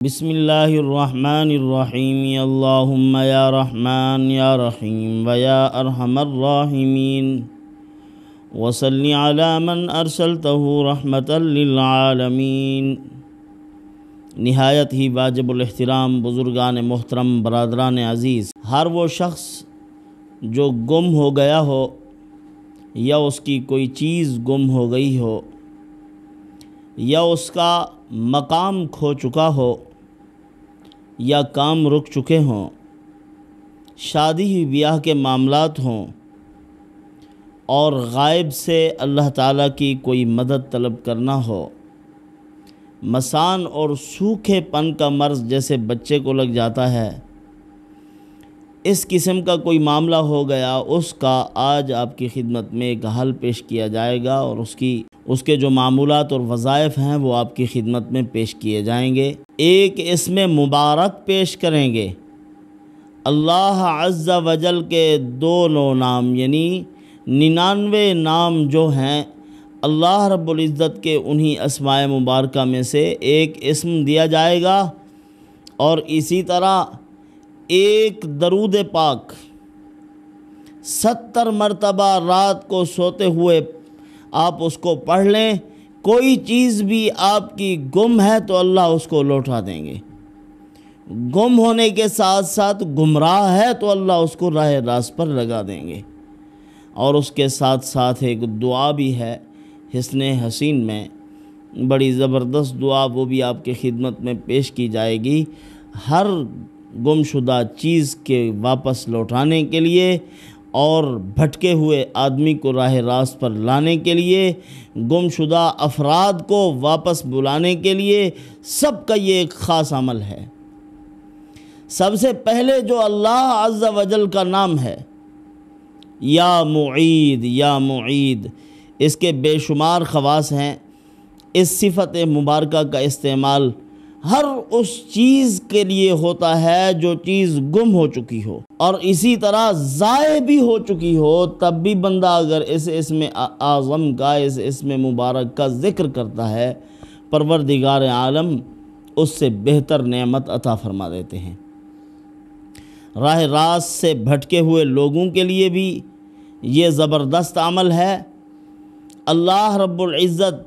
بسم اللہ الرحمن الرحیم اللہم یا رحمن یا رحیم ویا ارحم الراحمین وصلی علی من ارسلتہ رحمتا للعالمین۔ نہایت ہی واجب الاحترام بزرگان محترم، برادران عزیز، ہر وہ شخص جو گم ہو گیا ہو یا اس کی کوئی چیز گم ہو گئی ہو یا اس کا مقام کھو چکا ہو یا کام رک چکے ہوں، شادی بیاہ کے معاملات ہوں اور غائب سے اللہ تعالیٰ کی کوئی مدد طلب کرنا ہو، مسان اور سوکھے پن کا مرض جیسے بچے کو لگ جاتا ہے، اس قسم کا کوئی معاملہ ہو گیا، اس کا آج آپ کی خدمت میں ایک حل پیش کیا جائے گا اور اس کے جو معمولات اور وظائف ہیں وہ آپ کی خدمت میں پیش کیے جائیں گے۔ ایک اسم مبارک پیش کریں گے، اللہ عز و جل کے 2 نام یعنی 99 نام جو ہیں اللہ رب العزت کے، انہی اسماء مبارکہ میں سے ایک اسم دیا جائے گا، اور اسی طرح ایک درود پاک 70 مرتبہ رات کو سوتے ہوئے آپ اس کو پڑھ لیں۔ کوئی چیز بھی آپ کی گم ہے تو اللہ اس کو لوٹا دیں گے، گم ہونے کے ساتھ ساتھ گمراہ ہے تو اللہ اس کو راہ راست پر لگا دیں گے۔ اور اس کے ساتھ ساتھ ایک دعا بھی ہے حسن حسین میں، بڑی زبردست دعا، وہ بھی آپ کی خدمت میں پیش کی جائے گی۔ ہر گم شدہ چیز کے واپس لوٹانے کے لیے اور بھٹکے ہوئے آدمی کو راہ راست پر لانے کے لیے، گم شدہ افراد کو واپس بلانے کے لیے، سب کا یہ ایک خاص عمل ہے۔ سب سے پہلے جو اللہ عز و جل کا نام ہے یا معید، یا معید، اس کے بے شمار خواص ہیں۔ اس صفت مبارکہ کا استعمال ہر اس چیز کے لیے ہوتا ہے جو چیز گم ہو چکی ہو، اور اسی طرح ضائع بھی ہو چکی ہو، تب بھی بندہ اگر اس اسم اعظم کا، اس اسم مبارک کا ذکر کرتا ہے، پروردگار عالم اس سے بہتر نعمت عطا فرما دیتے ہیں۔ راہ راست سے بھٹکے ہوئے لوگوں کے لیے بھی یہ زبردست عمل ہے۔ اللہ رب العزت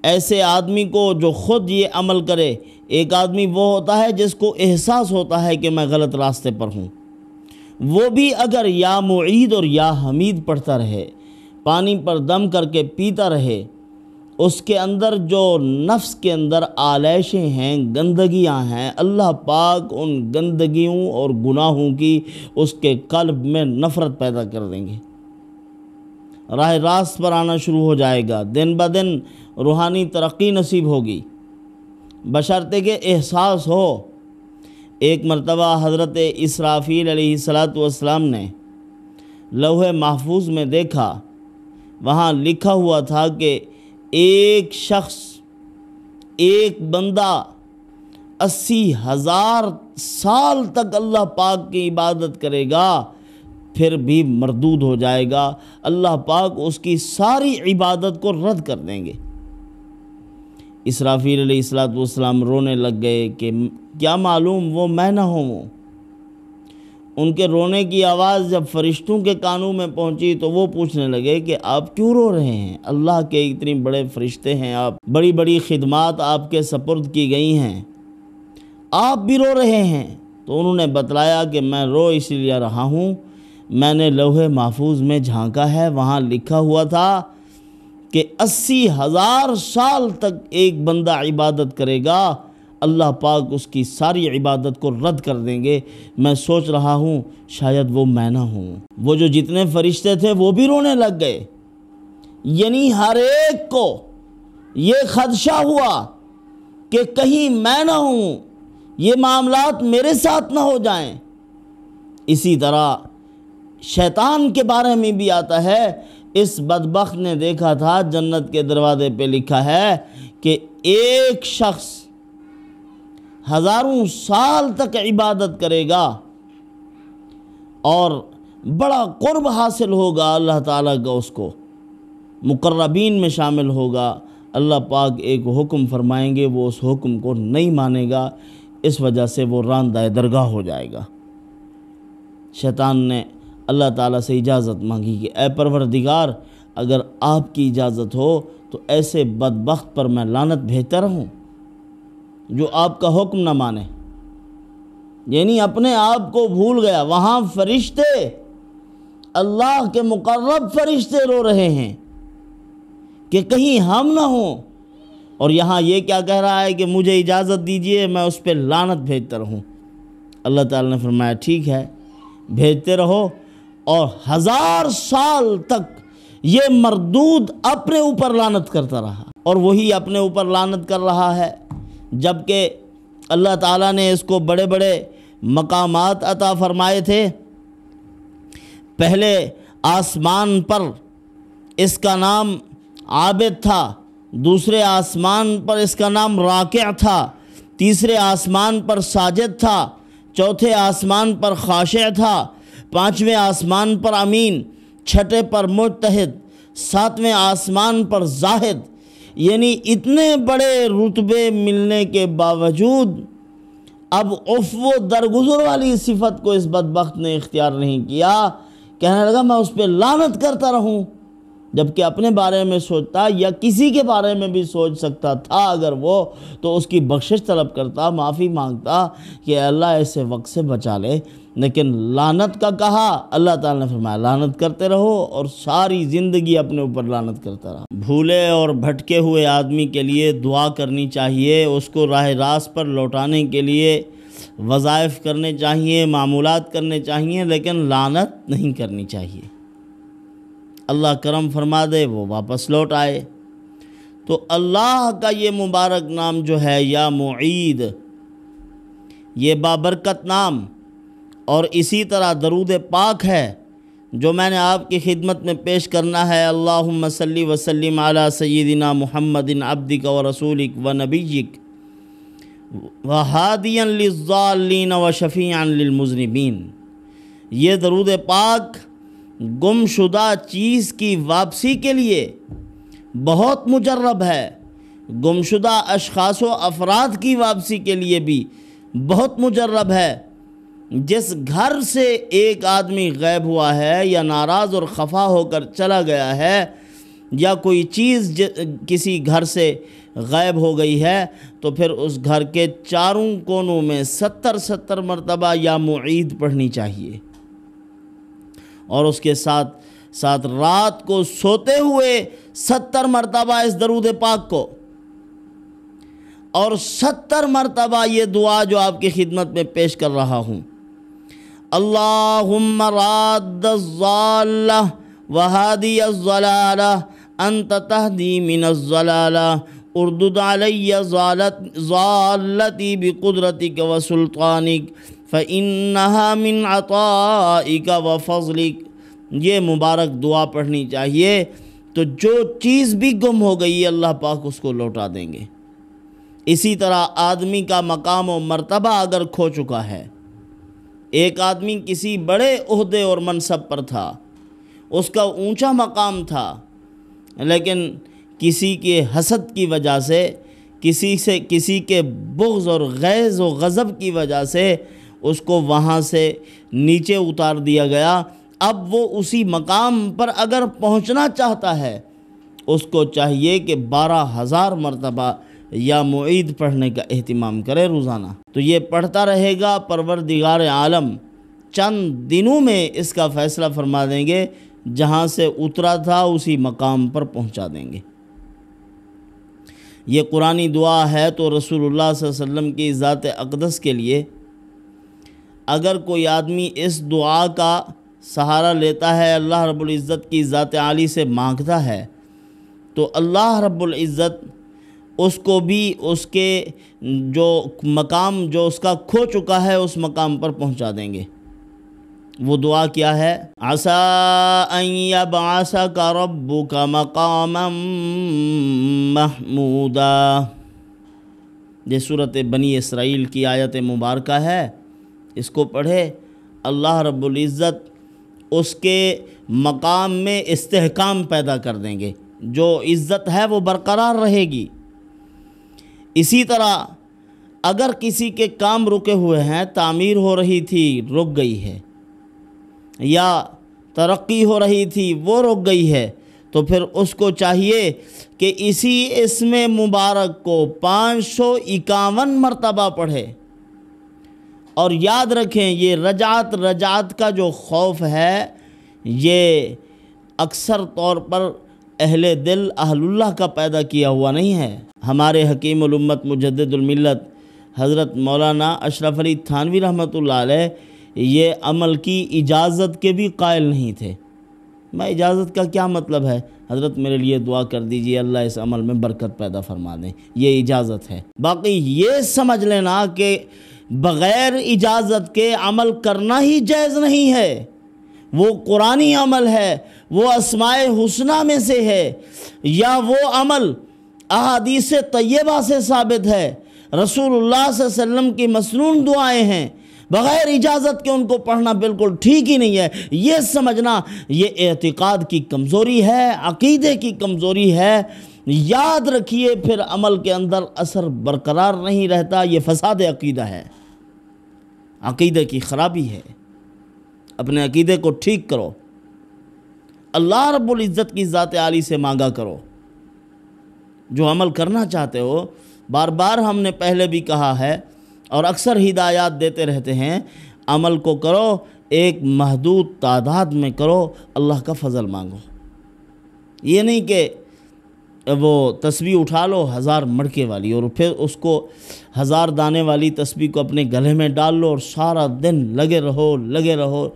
ایسے آدمی کو جو خود یہ عمل کرے، ایک آدمی وہ ہوتا ہے جس کو احساس ہوتا ہے کہ میں غلط راستے پر ہوں، وہ بھی اگر یا معید اور یا حمید پڑھتا رہے، پانی پر دم کر کے پیتا رہے، اس کے اندر جو نفس کے اندر آلائشیں ہیں، گندگیاں ہیں، اللہ پاک ان گندگیوں اور گناہوں کی اس کے قلب میں نفرت پیدا کر دیں گے، راہ راست پر آنا شروع ہو جائے گا، دن بدن روحانی ترقی نصیب ہوگی، بشرطے کہ احساس ہو۔ ایک مرتبہ حضرت اسرافیل علیہ السلام نے لوح محفوظ میں دیکھا، وہاں لکھا ہوا تھا کہ ایک شخص، ایک بندہ 80,000 سال تک اللہ پاک کی عبادت کرے گا، پھر بھی مردود ہو جائے گا، اللہ پاک اس کی ساری عبادت کو رد کر دیں گے۔ اسرافیل علیہ السلام رونے لگ گئے کہ کیا معلوم وہ میں نہ ہوں۔ ان کے رونے کی آواز جب فرشتوں کے کانوں میں پہنچی تو وہ پوچھنے لگے کہ آپ کیوں رو رہے ہیں؟ اللہ کے اتنے بڑے فرشتے ہیں، آپ بڑی بڑی خدمات آپ کے سپرد کی گئی ہیں، آپ بھی رو رہے ہیں؟ تو انہوں نے بتلایا کہ میں رو اس لیے رہا ہوں، میں نے لوح محفوظ میں جھانکا ہے، وہاں لکھا ہوا تھا کہ 80,000 سال تک ایک بندہ عبادت کرے گا، اللہ پاک اس کی ساری عبادت کو رد کر دیں گے۔ میں سوچ رہا ہوں شاید وہ میں نہ ہوں۔ وہ جو جتنے فرشتے تھے وہ بھی رونے لگ گئے، یعنی ہر ایک کو یہ خدشہ ہوا کہ کہیں میں نہ ہوں، یہ معاملات میرے ساتھ نہ ہو جائیں۔ اسی طرح شیطان کے بارے میں بھی آتا ہے، اس بدبخت نے دیکھا تھا جنت کے دروازے پہ لکھا ہے کہ ایک شخص 1000 سال تک عبادت کرے گا اور بڑا قرب حاصل ہوگا اللہ تعالیٰ کا، اس کو مقربین میں شامل ہوگا، اللہ پاک ایک حکم فرمائیں گے، وہ اس حکم کو نہیں مانے گا، اس وجہ سے وہ راندہ درگاہ ہو جائے گا۔ شیطان نے اللہ تعالیٰ سے اجازت مانگی کہ اے پروردگار، اگر آپ کی اجازت ہو تو ایسے بدبخت پر میں لعنت بھیجتا رہوں جو آپ کا حکم نہ مانے۔ یعنی اپنے آپ کو بھول گیا۔ وہاں فرشتے، اللہ کے مقرب فرشتے رو رہے ہیں کہ کہیں ہم نہ ہوں، اور یہاں یہ کیا کہہ رہا ہے کہ مجھے اجازت دیجئے میں اس پہ لعنت بھیجتا رہوں۔ اللہ تعالیٰ نے فرمایا ٹھیک ہے، بھیجتے رہو، اور 1000 سال تک یہ مردود اپنے اوپر لعنت کرتا رہا، اور وہی اپنے اوپر لعنت کر رہا ہے، جبکہ اللہ تعالیٰ نے اس کو بڑے بڑے مقامات عطا فرمائے تھے۔ پہلے آسمان پر اس کا نام عابد تھا، دوسرے آسمان پر اس کا نام راکع تھا، تیسرے آسمان پر ساجد تھا، چوتھے آسمان پر خاشع تھا، پانچویں آسمان پر امین، چھٹے پر مجتہد، ساتویں آسمان پر زاہد۔ یعنی اتنے بڑے رتبے ملنے کے باوجود اب عفو و درگزر والی صفت کو اس بدبخت نے اختیار نہیں کیا، کہنے لگا میں اس پہ لعنت کرتا رہوں، جبکہ اپنے بارے میں سوچتا یا کسی کے بارے میں بھی سوچ سکتا تھا اگر وہ، تو اس کی بخشش طلب کرتا، معافی مانگتا کہ اے اللہ ایسے وقت سے بچا لے، لیکن لعنت کا کہا۔ اللہ تعالیٰ نے فرمایا لعنت کرتے رہو، اور ساری زندگی اپنے اوپر لعنت کرتا رہا۔ بھولے اور بھٹکے ہوئے آدمی کے لیے دعا کرنی چاہیے، اس کو راہ راست پر لوٹانے کے لیے وظائف کرنے چاہیے، معمولات کرنے چاہیے، لیکن لعنت نہیں کرنی چاہیے۔ اللہ کرم فرما دے وہ واپس لوٹ آئے۔ تو اللہ کا یہ مبارک نام جو ہے یا معید، یہ بابرکت نام، اور اسی طرح درود پاک ہے جو میں نے آپ کی خدمت میں پیش کرنا ہے۔ اللہم صلی وسلم علی سیدنا محمد عبدک و رسولک و نبیک وہادیا للضالین و شفیعا للمذنبین۔ یہ درود پاک گم شدہ چیز کی واپسی کے لیے بہت مجرب ہے، گم شدہ اشخاص و افراد کی واپسی کے لیے بھی بہت مجرب ہے۔ جس گھر سے ایک آدمی غائب ہوا ہے یا ناراض اور خفا ہو کر چلا گیا ہے، یا کوئی چیز کسی گھر سے غائب ہو گئی ہے، تو پھر اس گھر کے چاروں کونوں میں 70 مرتبہ یا معید پڑھنی چاہیے، اور اس کے ساتھ ساتھ رات کو سوتے ہوئے 70 مرتبہ اس درود پاک کو، اور 70 مرتبہ یہ دعا جو آپ کی خدمت میں پیش کر رہا ہوں۔ اللہم راد الضالہ وہادی الضلالہ انت تہدی من الضلالہ اردد علی ضالتی بقدرتک وسلطانک فإنہا من عطائک وفضلک۔ یہ مبارک دعا پڑھنی چاہیے، تو جو چیز بھی گم ہو گئی اللہ پاک اس کو لوٹا دیں گے۔ اسی طرح آدمی کا مقام و مرتبہ اگر کھو چکا ہے، ایک آدمی کسی بڑے عہدے اور منصب پر تھا، اس کا اونچا مقام تھا، لیکن کسی کے حسد کی وجہ سے، کسی کے بغض اور غیظ و غضب کی وجہ سے اس کو وہاں سے نیچے اتار دیا گیا۔ اب وہ اسی مقام پر اگر پہنچنا چاہتا ہے، اس کو چاہیے کہ 12,000 مرتبہ یا معید پڑھنے کا اہتمام کرے روزانہ۔ تو یہ پڑھتا رہے گا، پروردگار عالم چند دنوں میں اس کا فیصلہ فرما دیں گے، جہاں سے اترا تھا اسی مقام پر پہنچا دیں گے۔ یہ قرآنی دعا ہے، تو رسول اللہ صلی اللہ علیہ وسلم کی ذات اقدس کے لیے اگر کوئی آدمی اس دعا کا سہارا لیتا ہے، اللہ رب العزت کی ذات عالی سے مانگتا ہے، تو اللہ رب العزت اس کو بھی اس کے جو مقام جو اس کا کھو چکا ہے اس مقام پر پہنچا دیں گے۔ وہ دعا کیا ہے؟ عَسَىٰ أَن يَبْعَثَكَ رَبُّكَ مَقَامًا مَحْمُودًا۔ یہ سورۃ بنی اسرائیل کی آیت مبارکہ ہے، اس کو پڑھے، اللہ رب العزت اس کے مقام میں استحکام پیدا کر دیں گے، جو عزت ہے وہ برقرار رہے گی۔ اسی طرح اگر کسی کے کام رکے ہوئے ہیں، تعمیر ہو رہی تھی رک گئی ہے، یا ترقی ہو رہی تھی وہ رک گئی ہے، تو پھر اس کو چاہیے کہ اسی اسم مبارک کو 551 مرتبہ پڑھے۔ اور یاد رکھیں یہ رجعت کا جو خوف ہے یہ اکثر طور پر اہل دل اہل اللہ کا پیدا کیا ہوا نہیں ہے۔ ہمارے حکیم الامت مجدد الملت حضرت مولانا اشرف علی تھانوی رحمۃ اللہ علیہ یہ عمل کی اجازت کے بھی قائل نہیں تھے۔ میں اجازت کا کیا مطلب ہے؟ حضرت میرے لیے دعا کر دیجئے اللہ اس عمل میں برکت پیدا فرما دیں، یہ اجازت ہے۔ باقی یہ سمجھ لینا کہ بغیر اجازت کے عمل کرنا ہی جائز نہیں ہے، وہ قرآنی عمل ہے، وہ اسماء حسنہ میں سے ہے، یا وہ عمل احادیث طیبہ سے ثابت ہے، رسول اللہ صلی اللہ علیہ وسلم کی مسنون دعائیں ہیں، بغیر اجازت کے ان کو پڑھنا بالکل ٹھیک ہی نہیں ہے۔ یہ سمجھنا یہ اعتقاد کی کمزوری ہے، عقیدے کی کمزوری ہے۔ یاد رکھیے پھر عمل کے اندر اثر برقرار نہیں رہتا، یہ فساد عقیدہ ہے، عقیدے کی خرابی ہے۔ اپنے عقیدے کو ٹھیک کرو، اللہ رب العزت کی ذات عالی سے مانگا کرو جو عمل کرنا چاہتے ہو۔ بار بار ہم نے پہلے بھی کہا ہے اور اکثر ہدایات دیتے رہتے ہیں، عمل کو کرو، ایک محدود تعداد میں کرو، اللہ کا فضل مانگو۔ یہ نہیں کہ وہ تسبیح اٹھا لو 1000 مڑکے والی اور پھر اس کو 1000 دانے والی تسبیح کو اپنے گلے میں ڈال لو اور سارا دن لگے رہو۔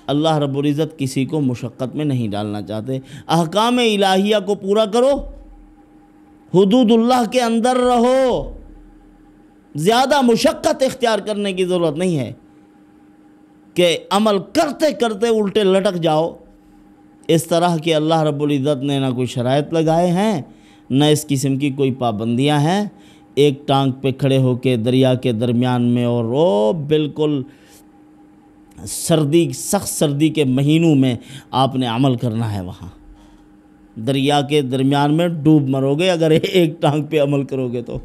اللہ رب العزت کسی کو مشقت میں نہیں ڈالنا چاہتے۔ احکام الہیہ کو پورا کرو، حدود اللہ کے اندر رہو، زیادہ مشقت اختیار کرنے کی ضرورت نہیں ہے کہ عمل کرتے کرتے الٹے لٹک جاؤ۔ اس طرح کے اللہ رب العزت نے نہ کوئی شرائط لگائے ہیں، نہ اس قسم کی کوئی پابندیاں ہیں۔ ایک ٹانگ پہ کھڑے ہو کے دریا کے درمیان میں، اور وہ بالکل سخت سردی کے مہینوں میں آپ نے عمل کرنا ہے، وہاں دریا کے درمیان میں ڈوب مرو گے اگر ایک ٹانگ پہ عمل کرو گے تو۔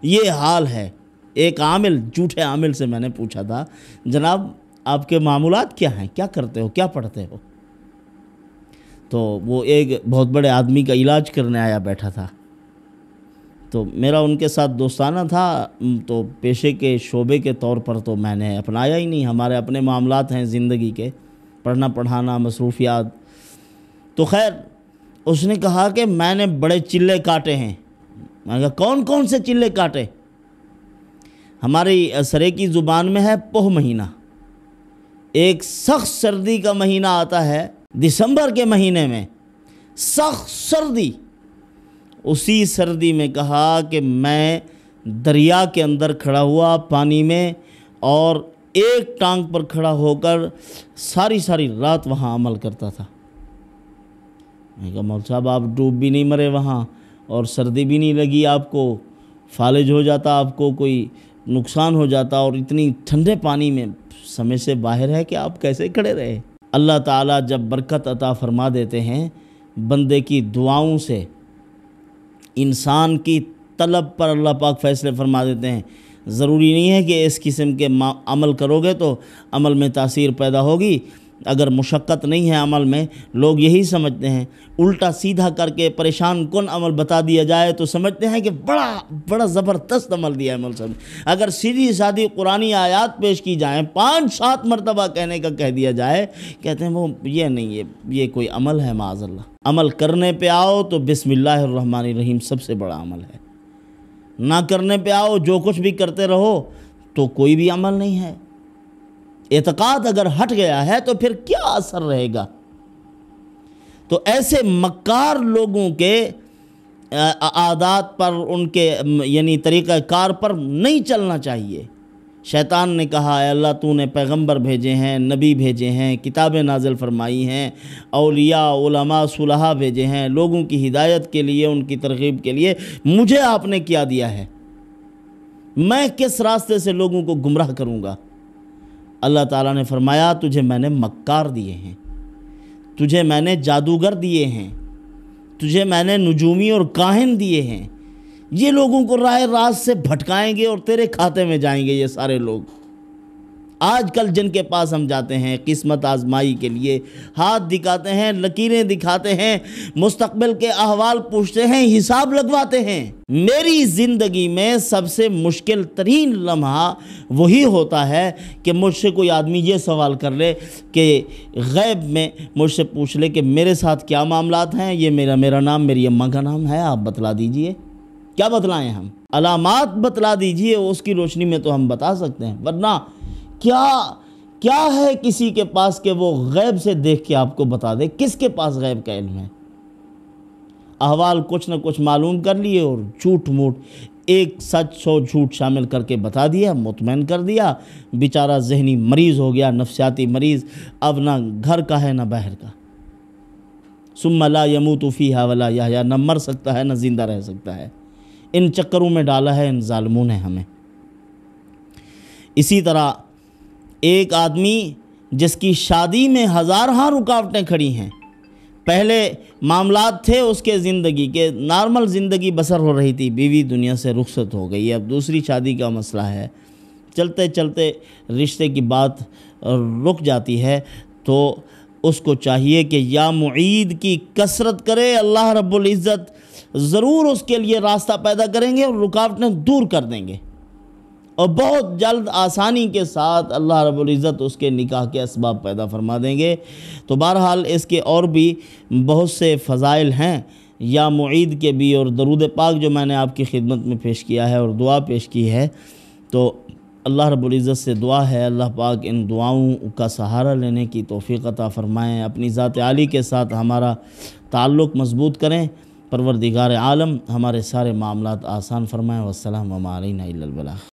یہ حال ہے۔ ایک عامل، جھوٹے عامل سے میں نے پوچھا تھا، جناب آپ کے معمولات کیا ہیں، کیا کرتے ہو، کیا پڑھتے ہو؟ تو وہ ایک بہت بڑے آدمی کا علاج کرنے آیا بیٹھا تھا، تو میرا ان کے ساتھ دوستانہ تھا، تو پیشے کے شعبے کے طور پر تو میں نے اپنایا ہی نہیں، ہمارے اپنے معاملات ہیں زندگی کے، پڑھنا پڑھانا، مصروفیات۔ تو خیر اس نے کہا کہ میں نے بڑے چلے کاٹے ہیں۔ میں نے کہا کون سے چلے کاٹے؟ ہماری سرے کی زبان میں ہے پوہ مہینہ، ایک سخت سردی کا مہینہ آتا ہے دسمبر کے مہینے میں، سخت سردی۔ اسی سردی میں کہا کہ میں دریا کے اندر کھڑا ہوا پانی میں، اور ایک ٹانگ پر کھڑا ہو کر ساری رات وہاں عمل کرتا تھا۔ میں کہا مول صاحب آپ ڈوب بھی نہیں مرے وہاں، اور سردی بھی نہیں لگی آپ کو، فالج ہو جاتا آپ کو، کوئی نقصان ہو جاتا، اور اتنی ٹھنڈے پانی میں سمجھ سے باہر ہے کہ آپ کیسے کھڑے رہے۔ اللہ تعالیٰ جب برکت عطا فرما دیتے ہیں بندے کی دعاؤں سے، انسان کی طلب پر اللہ پاک فیصلے فرما دیتے ہیں۔ ضروری نہیں ہے کہ اس قسم کے عمل کرو گے تو عمل میں تاثیر پیدا ہوگی۔ اگر مشقت نہیں ہے عمل میں، لوگ یہی سمجھتے ہیں، الٹا سیدھا کر کے پریشان کن عمل بتا دیا جائے تو سمجھتے ہیں کہ بڑا زبردست عمل دیا ہے عمل صاحب۔ اگر سیدھی سادھی قرآنی آیات پیش کی جائیں، 5-7 مرتبہ کہنے کا کہہ دیا جائے، کہتے ہیں وہ یہ نہیں، یہ کوئی عمل ہے معاذ اللہ۔ عمل کرنے پہ آؤ تو بسم اللہ الرحمن الرحیم سب سے بڑا عمل ہے، نہ کرنے پہ آؤ جو کچھ بھی کرتے رہو تو کوئی بھی عمل نہیں ہے۔ اعتقاد اگر ہٹ گیا ہے تو پھر کیا اثر رہے گا؟ تو ایسے مکار لوگوں کے عادات پر، ان کے یعنی طریقہ کار پر نہیں چلنا چاہیے۔ شیطان نے کہا اے اللہ تو نے پیغمبر بھیجے ہیں، نبی بھیجے ہیں، کتابیں نازل فرمائی ہیں، اولیاء علماء صلحاء بھیجے ہیں لوگوں کی ہدایت کے لیے، ان کی ترغیب کے لیے، مجھے آپ نے کیا دیا ہے؟ میں کس راستے سے لوگوں کو گمراہ کروں گا؟ اللہ تعالیٰ نے فرمایا تجھے میں نے مکار دیے ہیں، تجھے میں نے جادوگر دیے ہیں، تجھے میں نے نجومی اور کاہن دیے ہیں، یہ لوگوں کو راہ راست سے بھٹکائیں گے اور تیرے کھاتے میں جائیں گے یہ سارے لوگ۔ آج کل جن کے پاس ہم جاتے ہیں قسمت آزمائی کے لیے، ہاتھ دکھاتے ہیں، لکیریں دکھاتے ہیں، مستقبل کے احوال پوچھتے ہیں، حساب لگواتے ہیں۔ میری زندگی میں سب سے مشکل ترین لمحہ وہی ہوتا ہے کہ مجھ سے کوئی آدمی یہ سوال کر لے کہ غیب میں مجھ سے پوچھ لے کہ میرے ساتھ کیا معاملات ہیں، یہ میرا نام میری اماں کا نام ہے، آپ بتلا دیجئے۔ کیا بتلائیں ہم؟ علامات بتلا دیجئے، اس کی روشنی میں تو ہم بتا سکتے ہیں، ورنہ کیا ہے کسی کے پاس کہ وہ غیب سے دیکھ کے آپ کو بتا دے؟ کس کے پاس غیب کا علم ہے؟ احوال کچھ نہ کچھ معلوم کر لیے اور جھوٹ موٹ، ایک سچ 100 جھوٹ شامل کر کے بتا دیا، مطمئن کر دیا، بیچارہ ذہنی مریض ہو گیا، نفسیاتی مریض، اب نہ گھر کا ہے نہ باہر کا۔ ثم لا يموت فيها ولا يحيى، نہ مر سکتا ہے نہ زندہ رہ سکتا ہے۔ ان چکروں میں ڈالا ہے ان ظالموں نے ہمیں۔ اسی طرح ایک آدمی جس کی شادی میں ہزارہا رکاوٹیں کھڑی ہیں، پہلے معاملات تھے اس کے زندگی کے، نارمل زندگی بسر ہو رہی تھی، بیوی دنیا سے رخصت ہو گئی، اب دوسری شادی کا مسئلہ ہے، چلتے چلتے رشتے کی بات رک جاتی ہے، تو اس کو چاہیے کہ یا معید کی کثرت کرے، اللہ رب العزت ضرور اس کے لیے راستہ پیدا کریں گے اور رکاوٹیں دور کر دیں گے، اور بہت جلد آسانی کے ساتھ اللہ رب العزت اس کے نکاح کے اسباب پیدا فرما دیں گے۔ تو بہرحال اس کے اور بھی بہت سے فضائل ہیں، یا معید کے بھی، اور درود پاک جو میں نے آپ کی خدمت میں پیش کیا ہے اور دعا پیش کی ہے، تو اللہ رب العزت سے دعا ہے اللہ پاک ان دعاؤں کا سہارا لینے کی توفیق عطا فرمائیں، اپنی ذات عالی کے ساتھ ہمارا تعلق مضبوط کریں، پروردگار عالم ہمارے سارے معاملات آسان فرمائیں۔ والسلام علینا الا البلاغ۔